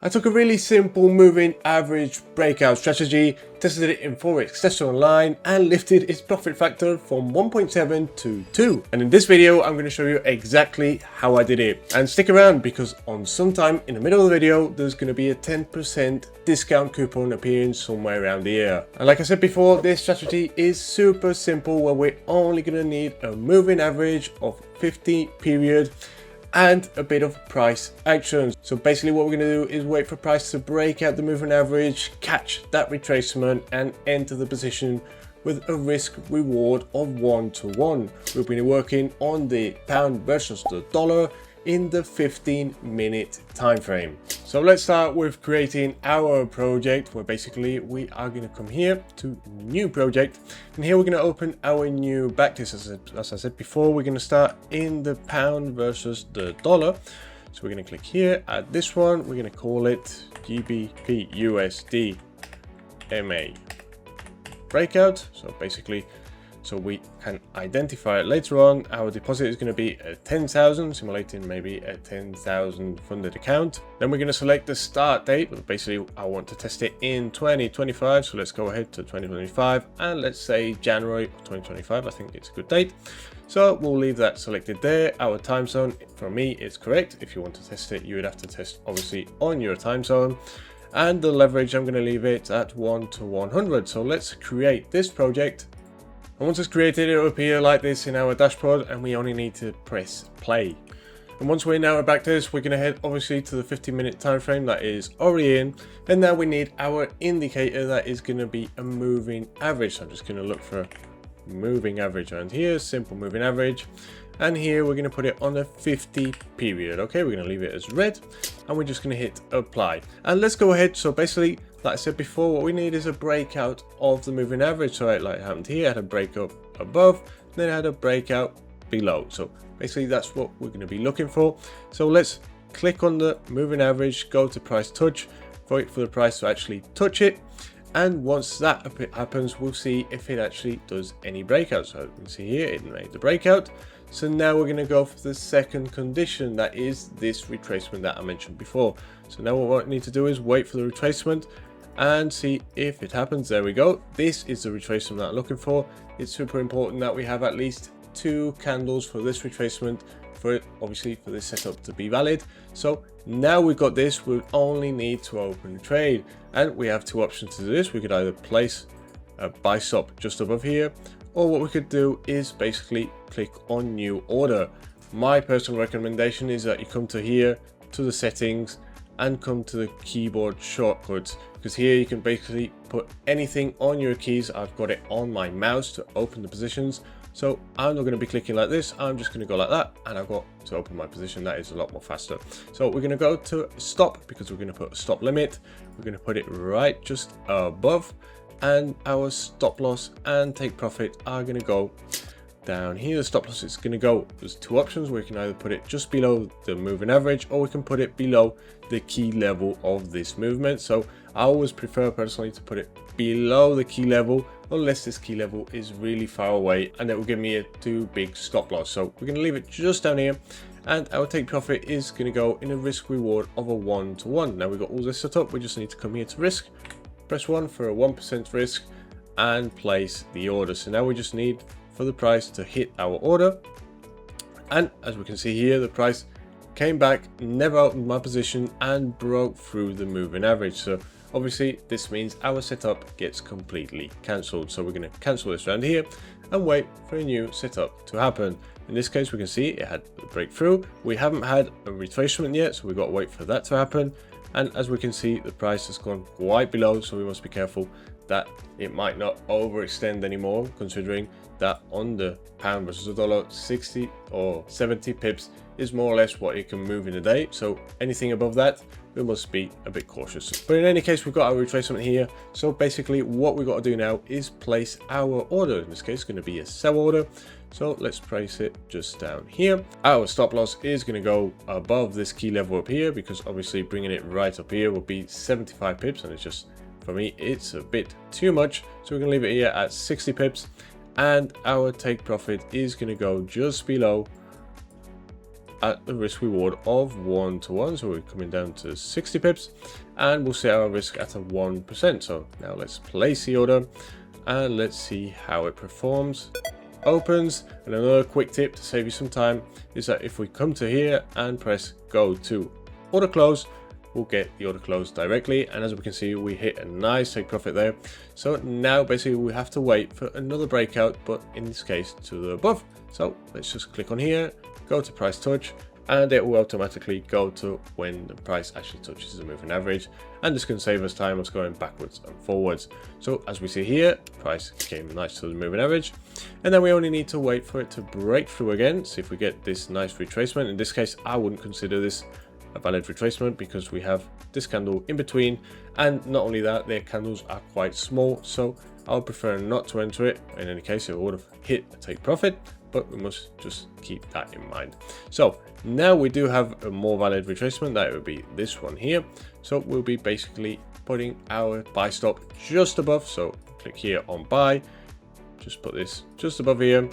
I took a really simple moving average breakout strategy, tested it in Forex Tester Online and lifted its profit factor from 1.7 to 2. And in this video, I'm going to show you exactly how I did it. And stick around because on sometime in the middle of the video, there's going to be a 10% discount coupon appearing somewhere around here. And like I said before, this strategy is super simple where we're only going to need a moving average of 50 period and a bit of price action. So basically what we're going to do is wait for price to break out the moving average, catch that retracement and enter the position with a risk reward of 1-to-1. We've been working on the pound versus the dollar in the 15-minute time frame. So let's start with creating our project, where basically we are going to come here to new project, and here we're going to open our new backtest. As I said before, we're going to start in the pound versus the dollar. So we're going to click here, add this one, we're going to call it GBP USD MA breakout. So basically, so we can identify it later on. Our deposit is going to be at 10,000, simulating maybe a 10,000 funded account. Then we're going to select the start date, but basically I want to test it in 2025. So let's go ahead to 2025 and let's say January of 2025. I think it's a good date. So we'll leave that selected there. Our time zone, for me, is correct. If you want to test it, you would have to test obviously on your time zone. And the leverage, I'm going to leave it at 1-to-100. So let's create this project. And once it's created, it will appear like this in our dashboard, and we only need to press play. And once we're in our backtest, we're going to head obviously to the 15-minute time frame that is already in, and now we need our indicator that is going to be a moving average. So I'm just going to look for moving average around here, simple moving average, and here we're going to put it on a 50 period. Okay, we're going to leave it as red, and we're just going to hit apply. And let's go ahead. So basically, like I said before, what we need is a breakout of the moving average. So like it happened here, I had a breakout above, then I had a breakout below. So basically that's what we're going to be looking for. So let's click on the moving average, go to price touch, wait for the price to actually touch it. And once that happens, we'll see if it actually does any breakout. So you can see here, it made the breakout. So now we're going to go for the second condition, that is this retracement that I mentioned before. So now what we need to do is wait for the retracement and see if it happens. There we go. This is the retracement that I'm looking for. It's super important that we have at least 2 candles for this retracement for it, obviously, for this setup to be valid. So now we've got this, we only need to open the trade, and we have 2 options to do this. We could either place a buy stop just above here, or what we could do is basically click on new order. My personal recommendation is that you come to here to the settings and come to the keyboard shortcuts, because here you can basically put anything on your keys. I've got it on my mouse to open the positions, so I'm not going to be clicking like this. I'm just going to go like that, and I've got to open my position. That is a lot more faster. So we're going to go to stop, because we're going to put a stop limit. We're going to put it right just above, and our stop loss and take profit are going to go down here. The stop loss is going to go, there's 2 options. We can either put it just below the moving average, or we can put it below the key level of this movement. So I always prefer personally to put it below the key level, unless this key level is really far away, and it will give me a too big stop loss. So we're going to leave it just down here, and our take profit is going to go in a risk reward of a 1-to-1. Now we've got all this set up, we just need to come here to risk, press 1 for a 1% risk, and place the order. So now we just need for the price to hit our order, and as we can see here, the price came back, never opened my position, and broke through the moving average. So obviously this means our setup gets completely cancelled. So we're going to cancel this around here and wait for a new setup to happen. In this case, we can see it had a breakthrough. We haven't had a retracement yet, so we've got to wait for that to happen. And as we can see, the price has gone quite below, so we must be careful that it might not overextend anymore, considering that on the pound versus the dollar, 60 or 70 pips is more or less what it can move in a day. So anything above that, we must be a bit cautious. But in any case, we've got our retracement here. So basically what we've got to do now is place our order. In this case, it's going to be a sell order. So let's place it just down here. Our stop loss is going to go above this key level up here, because obviously bringing it right up here will be 75 pips, and it's just, for me, it's a bit too much. So we're going to leave it here at 60 pips, and our take profit is going to go just below at the risk reward of 1 to 1. So we're coming down to 60 pips, and we'll set our risk at a 1%. So now let's place the order and let's see how it performs. Opens. And another quick tip to save you some time is that if we come to here and press go to order close, we'll get the order closed directly, and as we can see, we hit a nice take profit there. So now basically we have to wait for another breakout, but in this case to the above. So let's just click on here, go to price touch, and it will automatically go to when the price actually touches the moving average, and this can save us time of going backwards and forwards. So as we see here, price came nice to the moving average, and then we only need to wait for it to break through again. See if we get this nice retracement. In this case, I wouldn't consider this a valid retracement because we have this candle in between, and not only that, their candles are quite small, so I would prefer not to enter it. In any case, it would have hit a take profit, but we must just keep that in mind. So now we do have a more valid retracement. That would be this one here. So we'll be basically putting our buy stop just above. So click here on buy, just put this just above here,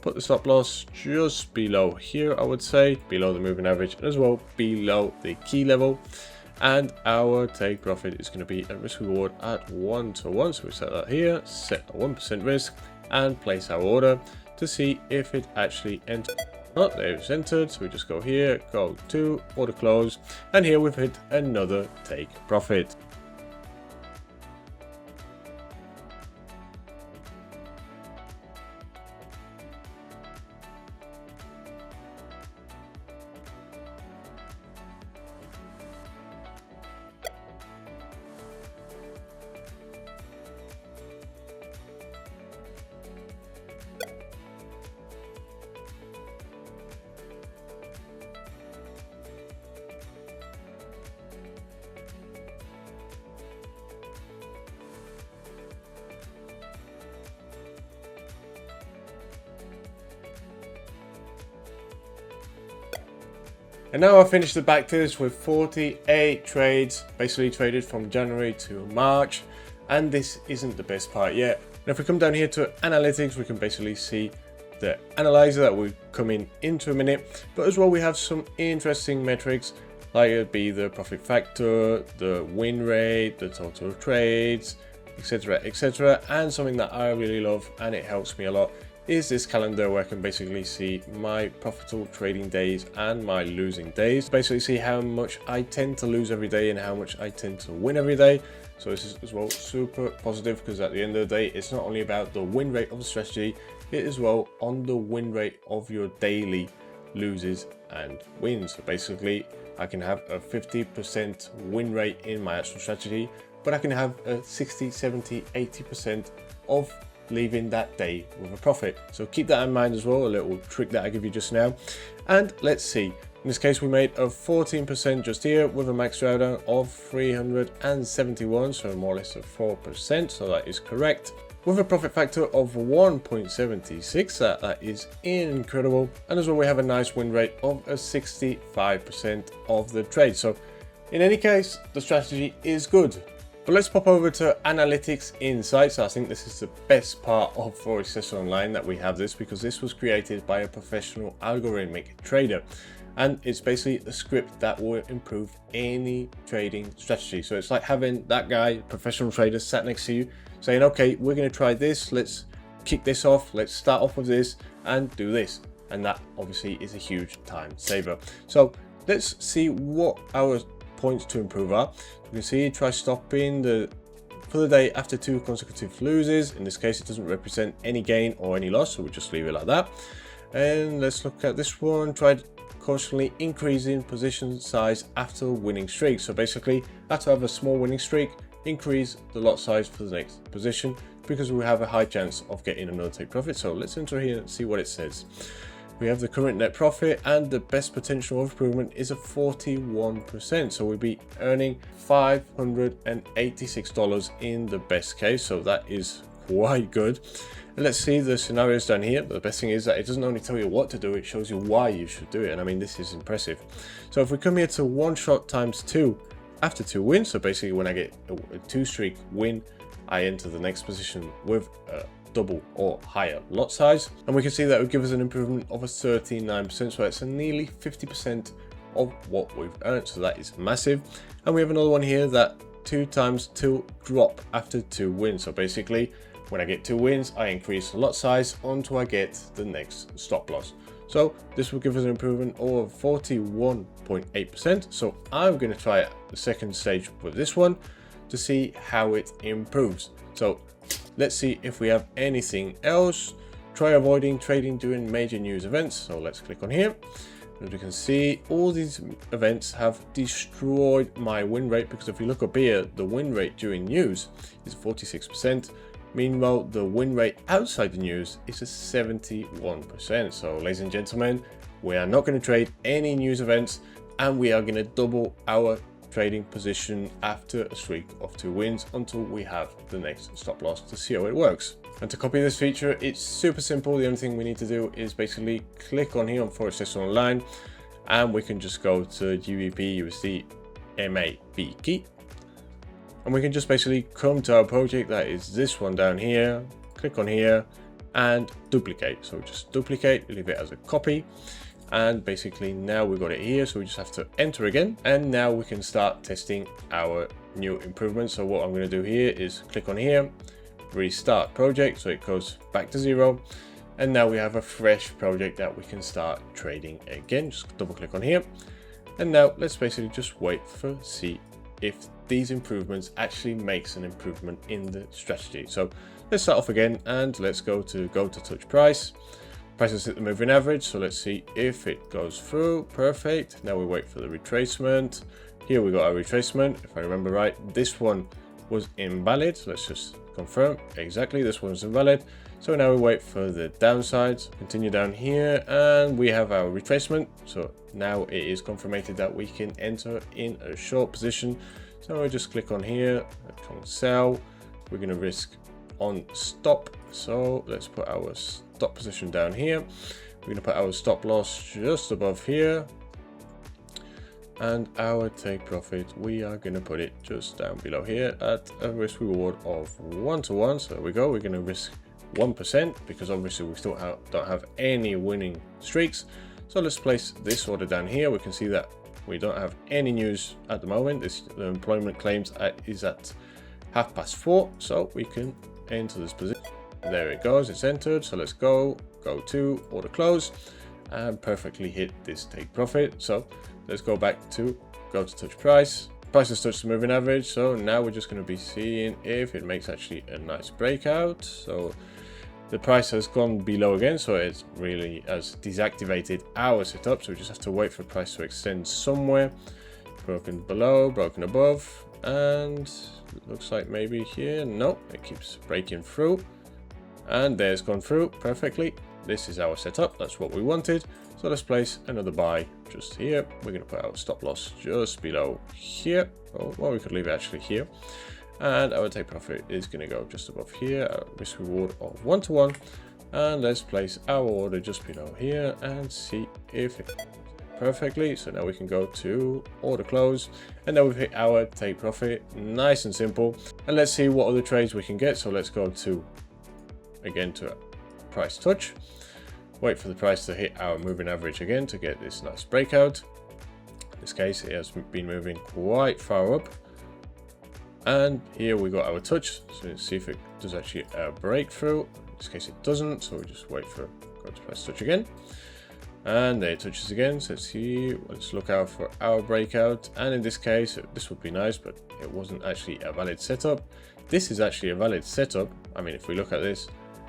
put the stop loss just below here, I would say, below the moving average, and as well below the key level. And our take profit is going to be a risk reward at 1 to 1. So we set that here, set a 1% risk, and place our order to see if it actually entered. Oh, there it's entered. So we just go here, go to order close, and here we've hit another take profit. And now I've finished the backtest with 48 trades, basically traded from January to March. And this isn't the best part yet. And if we come down here to analytics, we can basically see the analyzer that will come into a minute. But as well, we have some interesting metrics, like it'd be the profit factor, the win rate, the total of trades, etc, etc. And something that I really love, and it helps me a lot, is this calendar where I can basically see my profitable trading days and my losing days. Basically see how much I tend to lose every day and how much I tend to win every day. So this is as well super positive, because at the end of the day, it's not only about the win rate of the strategy, it is well on the win rate of your daily loses and wins. So basically I can have a 50% win rate in my actual strategy, but I can have a 60, 70, 80% of leaving that day with a profit. So keep that in mind as well, a little trick that I give you just now. And let's see, in this case we made a 14% just here with a max drawdown of 371, so more or less a 4%, so that is correct. With a profit factor of 1.76, that is incredible. And as well, we have a nice win rate of a 65% of the trade. So in any case, the strategy is good. But let's pop over to Analytics Insights. I think this is the best part of Forex Tester Online, that we have this, because this was created by a professional algorithmic trader. And it's basically a script that will improve any trading strategy. So it's like having that guy, professional trader, sat next to you saying, okay, we're going to try this. Let's kick this off. Let's start off with this and do this. And that obviously is a huge time saver. So let's see what our points to improve are. You can see try stopping for the day after 2 consecutive loses. In this case, it doesn't represent any gain or any loss, so we'll just leave it like that. And let's look at this one. Try cautiously increasing position size after a winning streak. So basically, after have a small winning streak, increase the lot size for the next position, because we have a high chance of getting another take profit. So let's enter here and see what it says. We have the current net profit, and the best potential of improvement is a 41%. So we'll be earning $586 in the best case. So that is quite good. And let's see the scenarios down here. The best thing is that it doesn't only tell you what to do, it shows you why you should do it. And I mean, this is impressive. So if we come here to one shot times 2 after 2 wins, so basically when I get a 2 streak win, I enter the next position with a double or higher lot size. And we can see that it would give us an improvement of a 39%, so that's a nearly 50% of what we've earned, so that is massive. And we have another one here that 2 times 2 drop after 2 wins. So basically, when I get 2 wins, I increase the lot size until I get the next stop loss. So this will give us an improvement of 41.8%. So I'm going to try the second stage with this one to see how it improves. So let's see if we have anything else. Try avoiding trading during major news events. So let's click on here. As we can see, all these events have destroyed my win rate, because if you look up here, the win rate during news is 46%. Meanwhile, the win rate outside the news is a 71%. So ladies and gentlemen, we are not going to trade any news events, and we are going to double our trading position after a streak of 2 wins until we have the next stop loss to see how it works. And to copy this feature, it's super simple. The only thing we need to do is basically click on here on Forex Tester Online, and we can just go to GBP USD MAB key. And we can just basically come to our project, that is this one down here, click on here and duplicate. So just duplicate, leave it as a copy. And basically now we've got it here, so we just have to enter again. And now we can start testing our new improvements. So what I'm going to do here is click on here, restart project, so it goes back to 0. And now we have a fresh project that we can start trading again. Just double click on here. And now let's basically just wait for see if these improvements actually makes an improvement in the strategy. So let's start off again and let's go to touch price. Price is at the moving average, so let's see if it goes through. Perfect. Now we wait for the retracement. Here we got our retracement. If I remember right, this one was invalid. So let's just confirm exactly, this one was invalid. So now we wait for the downsides, continue down here, and we have our retracement. So now it is confirmed that we can enter in a short position. So we just click on here, click on sell. We're going to risk on stop. So let's put our stop position down here. We're going to put our stop loss just above here. And our take profit, we are going to put it just down below here at a risk reward of 1-to-1. So there we go. We're going to risk 1% because obviously we still don't have any winning streaks. So let's place this order down here. We can see that we don't have any news at the moment. The employment claims is at 4:30, so we can enter this position. There it goes, it's entered. So let's go to order close and perfectly hit this take profit. So let's go to touch price. Price has touched the moving average, so now we're just going to be seeing if it makes actually a nice breakout. So the price has gone below again, so it really has deactivated our setup. So we just have to wait for price to extend somewhere. Broken below, broken above, and it looks like maybe here. No, it keeps breaking through, and there's gone through perfectly. This is our setup, that's what we wanted. So let's place another buy just here. We're going to put our stop loss just below here. Oh, well, we could leave it actually here. And our take profit is going to go just above here, a risk reward of 1-to-1. And let's place our order just below here and see if it perfectly. So now we can go to order close, and now we've hit our take profit. Nice and simple. And let's see what other trades we can get. So let's go to price touch. Wait for the price to hit our moving average again to get this nice breakout. In this case, it has been moving quite far up. And here we got our touch. So let's see if it does actually a breakthrough. In this case, it doesn't. So we just wait for go to price touch again. And there it touches again. So let's see. Let's look out for our breakout. And in this case, this would be nice, but it wasn't actually a valid setup. This is actually a valid setup. I mean, if we look at this,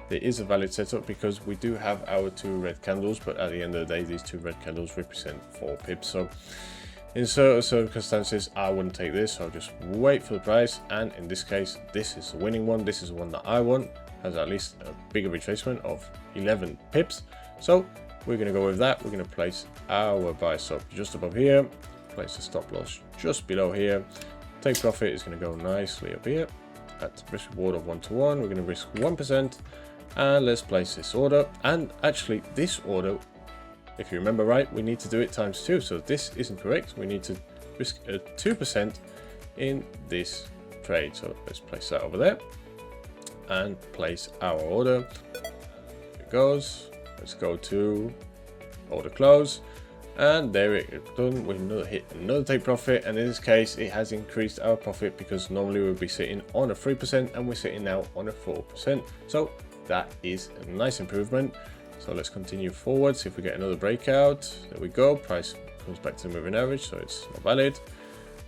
it is a valid setup because we do have our 2 red candles, but at the end of the day, these 2 red candles represent 4 pips. So in certain circumstances, I wouldn't take this. I'll just wait for the price. And in this case, this is the winning one. This is the one that I want. Has at least a bigger retracement of 11 pips. So we're going to go with that. We're going to place our buy stop just above here. Place the stop loss just below here. Take profit is going to go nicely up here at risk reward of 1-to-1. We're going to risk 1%. And let's place this order. And actually this order, if you remember right, we need to do it times 2. So this isn't correct. We need to risk a 2% in this trade. So let's place that over there. and place our order. Here it goes. Let's go to order close. And there it is done. We hit another take profit, and in this case it has increased our profit because normally we'll be sitting on a 3% and we're sitting now on a 4%. So that is a nice improvement. So let's continue forward, see if we get another breakout. There we go. Price comes back to the moving average, so it's not valid.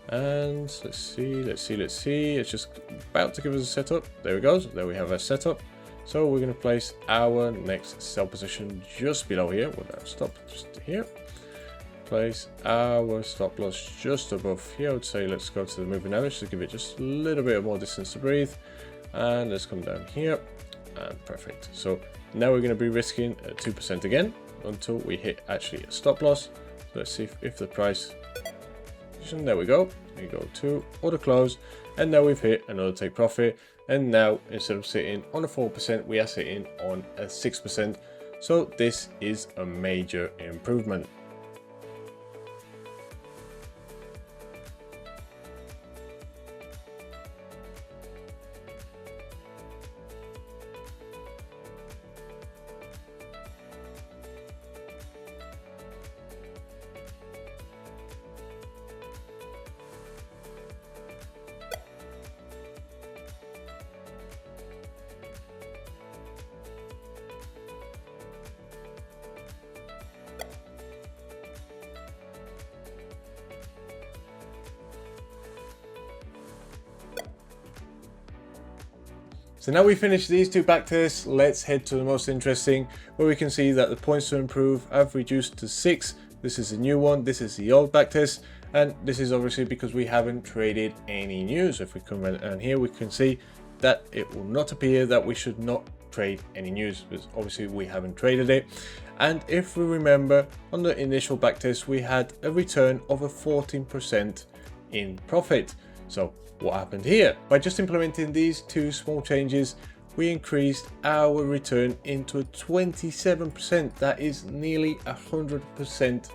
And let's see. It's just about to give us a setup. There we go. There we have our setup. So we're going to place our next sell position just below here. We're going to stop just here. Place our stop loss just above here. I would say let's go to the moving average to give it just a little bit more distance to breathe. And let's come down here. And perfect. So now we're going to be risking 2% again until we hit actually a stop loss. So let's see if the price. There we go. We go to order close, and now we've hit another take profit. And now instead of sitting on a 4%, we are sitting on a 6%. So this is a major improvement. So now we finished these two backtests, let's head to the most interesting, where we can see that the points to improve have reduced to 6. This is the new one, this is the old backtest, and this is obviously because we haven't traded any news. If we come in here, we can see that it will not appear that we should not trade any news, because obviously we haven't traded it. And if we remember, on the initial backtest, we had a return of a 14% in profit. So what happened here? By just implementing these two small changes, we increased our return into a 27%. That is nearly 100%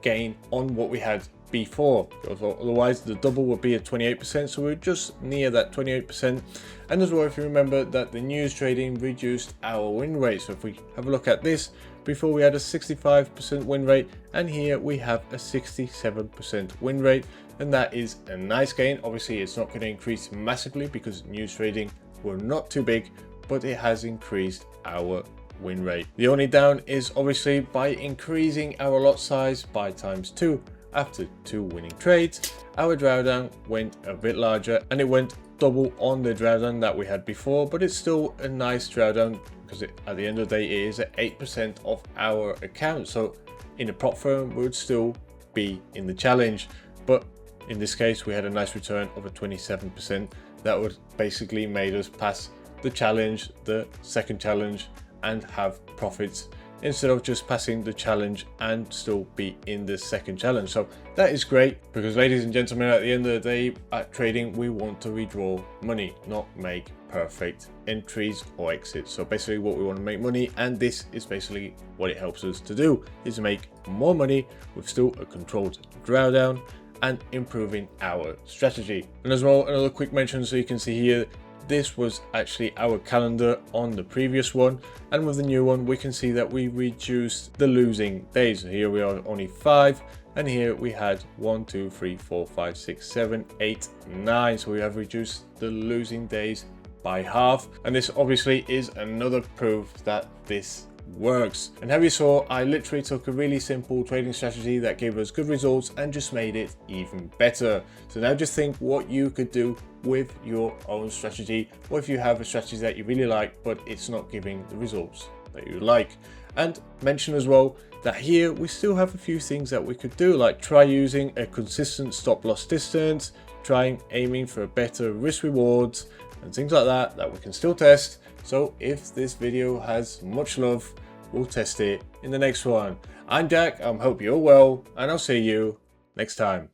gain on what we had before. Otherwise, the double would be at 28%. So we're just near that 28%. And as well, if you remember that the news trading reduced our win rate. So if we have a look at this, before we had a 65% win rate, and here we have a 67% win rate. And that is a nice gain. Obviously, it's not going to increase massively because news trading were not too big, but it has increased our win rate. The only down is obviously by increasing our lot size by ×2 after 2 winning trades, our drawdown went a bit larger, and it went double on the drawdown that we had before, but it's still a nice drawdown because at the end of the day, it is at 8% of our account. So in a prop firm, we would still be in the challenge, but in this case, we had a nice return of a 27%. That would basically made us pass the challenge, the second challenge, and have profits instead of just passing the challenge and still be in the second challenge. So that is great because, ladies and gentlemen, at the end of the day, at trading, we want to withdraw money, not make perfect entries or exits. So basically what we want to make money, and this is basically what it helps us to do, is make more money with still a controlled drawdown and improving our strategy. And as well, another quick mention, so you can see here, this was actually our calendar on the previous one, and with the new one we can see that we reduced the losing days. Here we are only 5, and here we had 1 2 3 4 5 6 7 8 9, so we have reduced the losing days by half. And this obviously is another proof that this works. And how you saw, I literally took a really simple trading strategy that gave us good results and just made it even better. So now just think what you could do with your own strategy, or if you have a strategy that you really like but it's not giving the results that you like. And mention as well that here we still have a few things that we could do, like try using a consistent stop loss distance, trying aiming for a better risk rewards and things like that we can still test. So if this video has much love, we'll test it in the next one. I'm Jack, I hope you're well, and I'll see you next time.